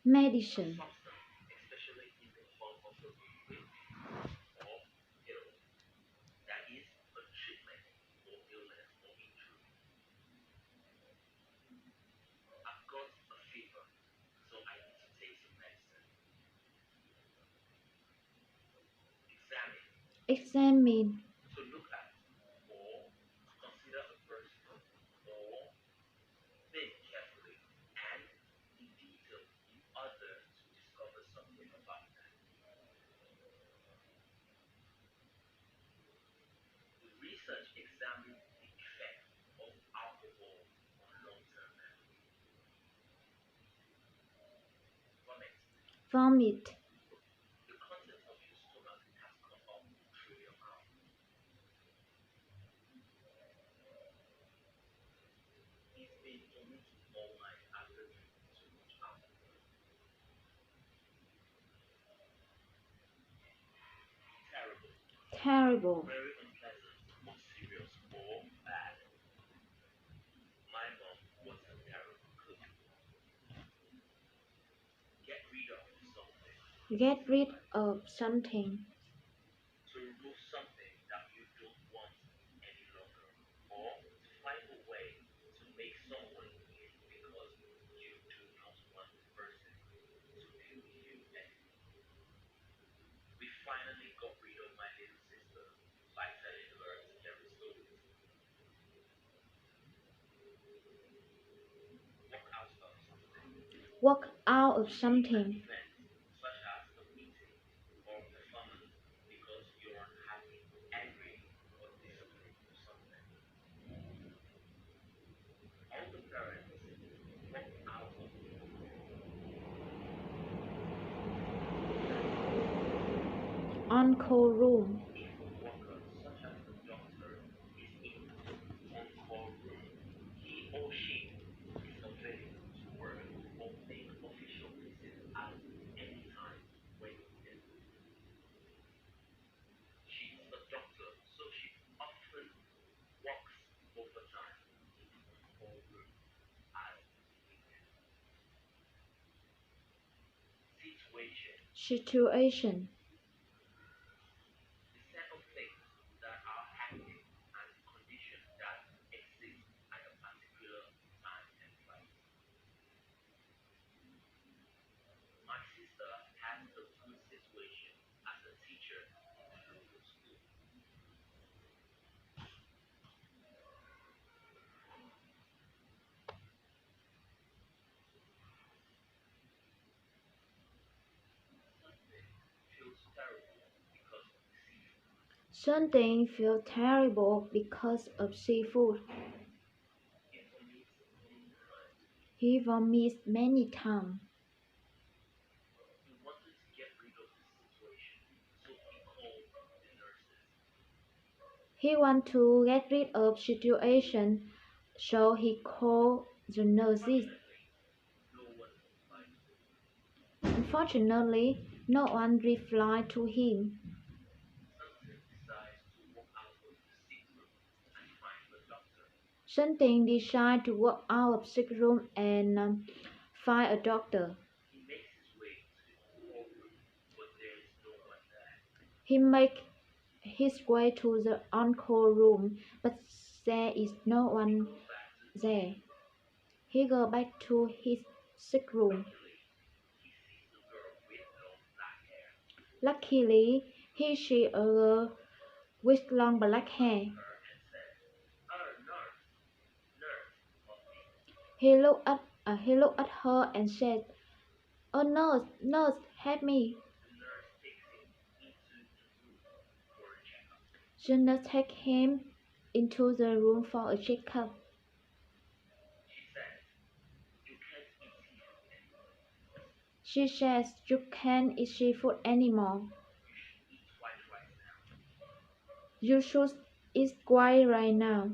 Medicine. Examine. Vomit. Terrible. Get rid of something. Walk out of something. On-call room. Situation. Something feels terrible because of seafood. He vomits many times. He wants to get rid of situation, so he called the nurses. Unfortunately, no one replied to him. Something decided to walk out of sick room and find a doctor. He make his way to the on-call room, but there is no one there. He goes back to his sick room. Luckily, he sees a girl with long black hair. He looked at her and said, "Oh, nurse, nurse, help me." The nurse takes him into the room for a checkup. She says you can't eat seafood anymore. You should eat squid right now.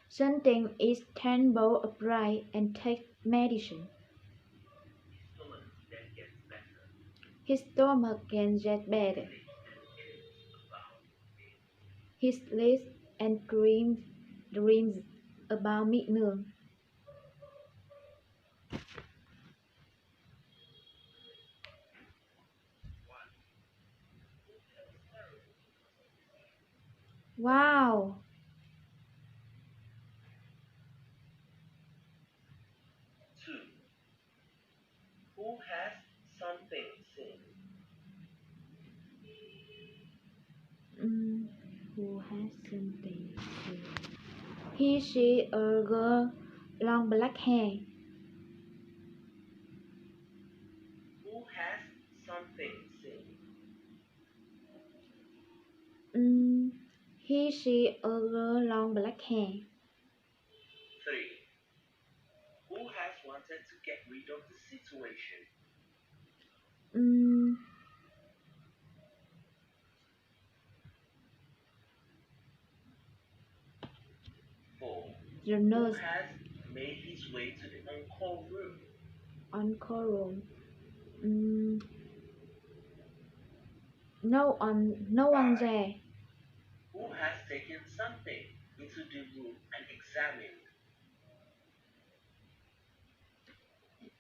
Something eats 10 bowls of rice and takes medicine. His stomach can get better. He sleeps and dreams about midnight. Wow! 2. Who has something seen? Mm, who has something? He sees a girl, long black hair. Who has something seen? Mm, he sees a girl, long black hair. 3. Who has wanted to get rid of the situation? Mm, 4. the Who nurse has made his way to the on-call room? on call room. Mm, no one 5. there. Who has taken something into the room and examined?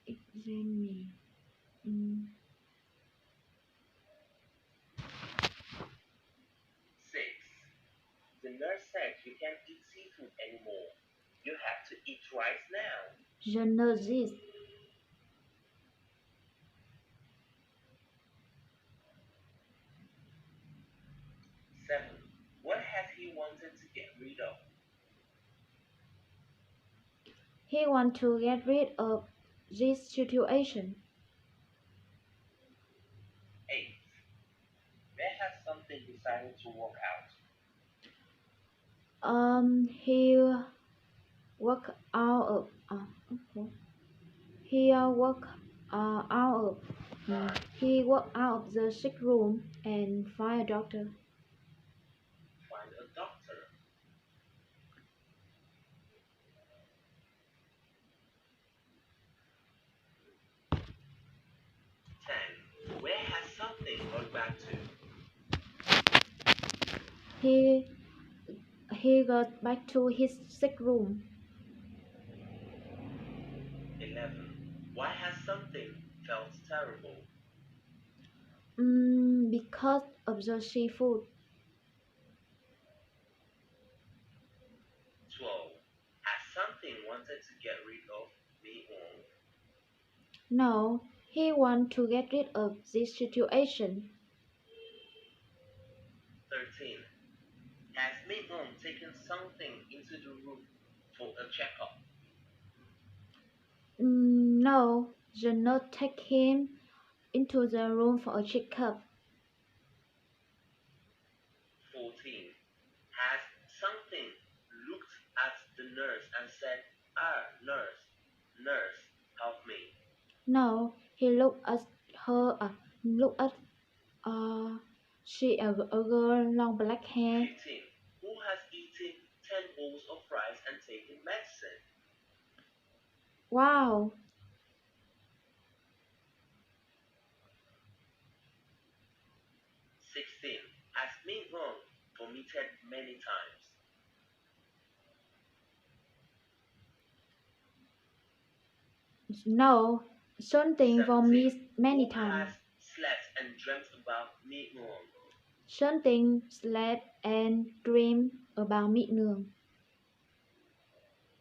Examine. Mm, 6. The nurse said you can't eat seafood anymore. You have to eat rice now. the nurse 7. What has he wanted to get rid of? he want to get rid of this situation. 8. Where has something decided to walk out? He walk out of okay. He walk out of 9. he walk out of the sick room and find a doctor. Find a doctor. 10. Where has something gone back to? He got back to his sick room. 11. Why has something felt terrible? Because of the seafood. 12. Has something wanted to get rid of me on? No, he want to get rid of this situation. 13. Has me on taken something into the room for a checkup? No, the nurse take him into the room for a checkup. 14. Has something looked at the nurse and said, nurse, nurse, help me? No, he looked at her. Look at she a girl long black hair. 15. Who has eaten 10 bowls of rice and taken medicine? Wow, 16. Has been gone meted many times. No, something for 17. me many Who times. has slept and dreamt about me nương? Something slept and dreamed about me nương.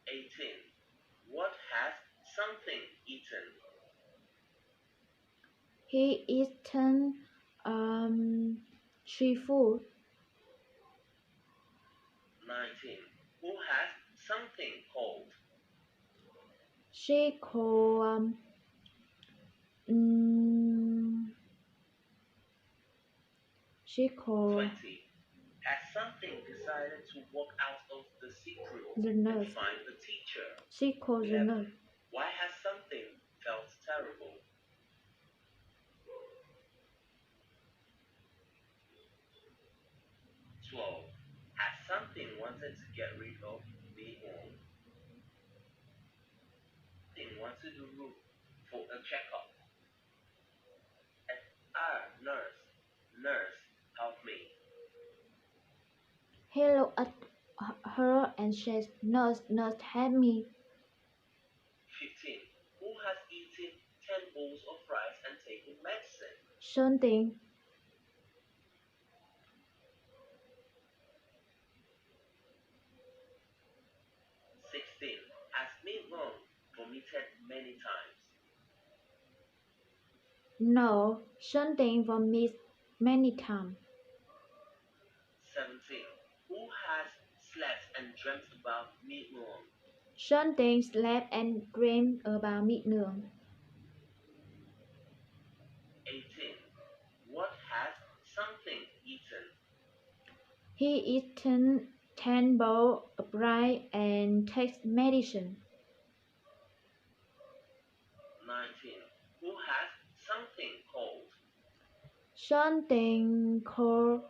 18. What has something eaten? He eaten seafood. 19. Who has something cold? She called she called 20. Has something decided to walk out of the secret the and nurse. find the teacher? She called the 11. nurse. Why has something felt terrible? 12. Has something wanted to get rid of me on? Something wanted the room for a checkup. Nurse. Nurse, help me. He looked at her and said, Nurse, nurse, help me. 15. Who has eaten 10 bowls of rice and taken medicine? Something. 16. Has me wrong vomited many times? No, something for me many times. 17. Who has slept and dreamt about me wrong? Something slept and dreamed about me nương. 18. What has something eaten? He eaten 10 bowls of rice and takes medicine. 19. Who has something cold? Something called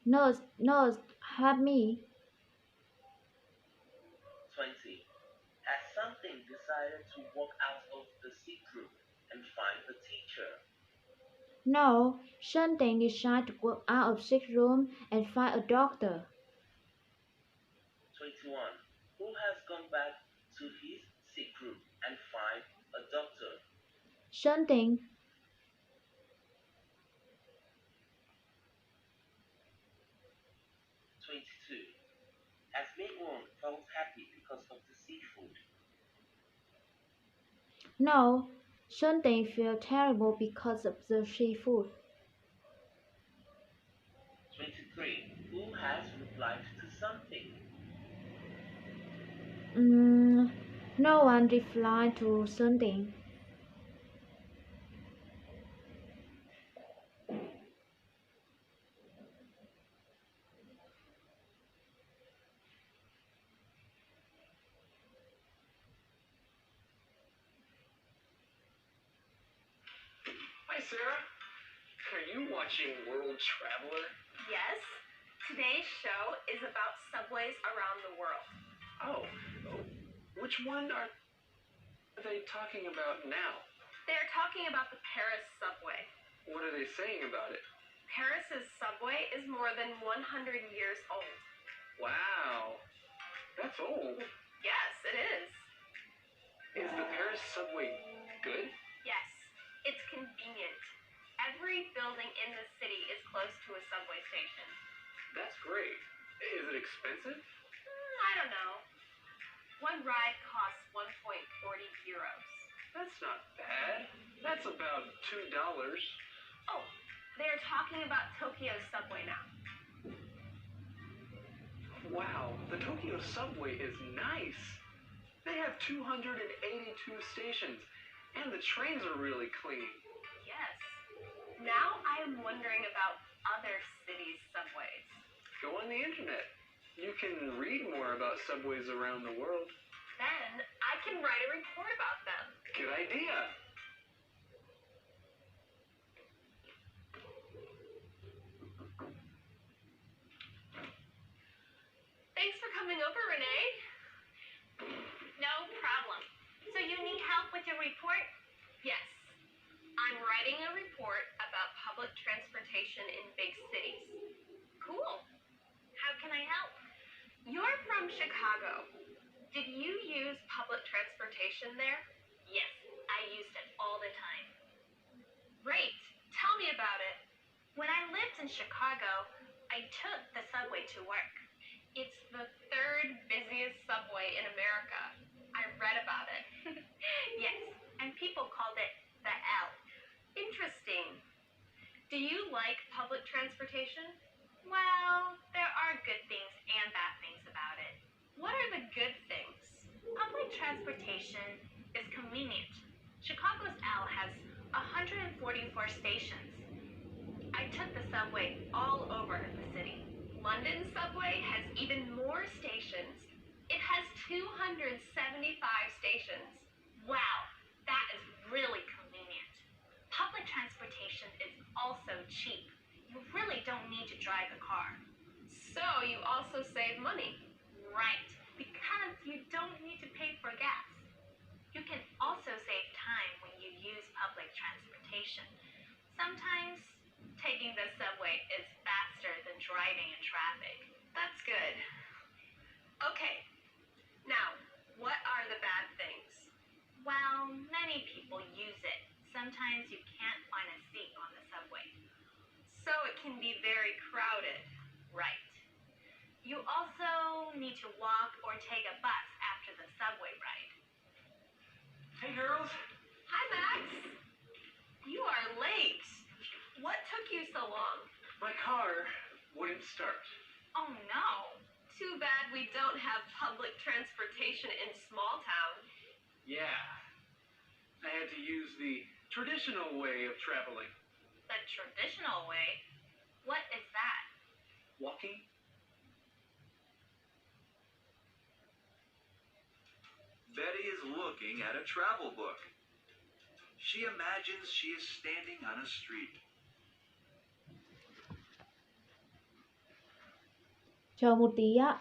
nurse, nurse, help me. 20. Has something decided to walk out of the secret and find the teacher? No, something decided to go out of sick room and find a doctor. 21. Who has gone back to his sick room and find a doctor? Something. 22. Has Mingwon felt happy because of the seafood? No, something feel terrible because of the seafood. 23. Who has replied to something? No one replied to something. Hi, Sarah. Are you watching World Traveler? Yes. Today's show is about subways around the world. Oh, which one are they talking about now? They're talking about the Paris subway. What are they saying about it? Paris's subway is more than 100 years old. Wow, that's old. Yes, it is. Is the Paris subway good? Yes, it's convenient. Every building in the city is close to a subway station. That's great. Is it expensive? I don't know. One ride costs 1.40 euros. That's not bad. That's about $2. Oh, they're talking about Tokyo's subway now. Wow, the Tokyo subway is nice. They have 282 stations, and the trains are really clean. Yes. Now I am wondering about other cities' subways. Go on the internet. You can read more about subways around the world. Then I can write a report about them. Good idea. Thanks for coming over, Renee. No problem. So you need help with your report? Yes. I'm writing a report about public transportation in big cities. Cool. from Chicago. Did you use public transportation there? Yes, I used it all the time. Great. Tell me about it. When I lived in Chicago, I took the subway to work. It's the third busiest subway in America. I read about it. Yes, and people called it the L. Interesting. Do you like public transportation? Well, there are good things and bad things about it. What are the good things? Public transportation is convenient. Chicago's L has 144 stations. I took the subway all over the city. London's subway has even more stations. It has 275 stations. Wow, that is really convenient. Public transportation is also cheap. You really don't need to drive a car. So you also save money. Right, because you don't need to pay for gas. You can also save time when you use public transportation. Sometimes taking the subway is faster than driving in traffic. That's good. Okay, now, what are the bad things? Well, many people use it. Sometimes you can't find a seat on the subway. So it can be very crowded. Right. You also need to walk or take a bus after the subway ride. Hey, girls. Hi, Max. You are late. What took you so long? My car wouldn't start. Oh, no. Too bad we don't have public transportation in small town. Yeah. I had to use the traditional way of traveling. The traditional way? What is that? Walking. Betty is looking at a travel book. She imagines she is standing on a street. Chờ một tí ạ.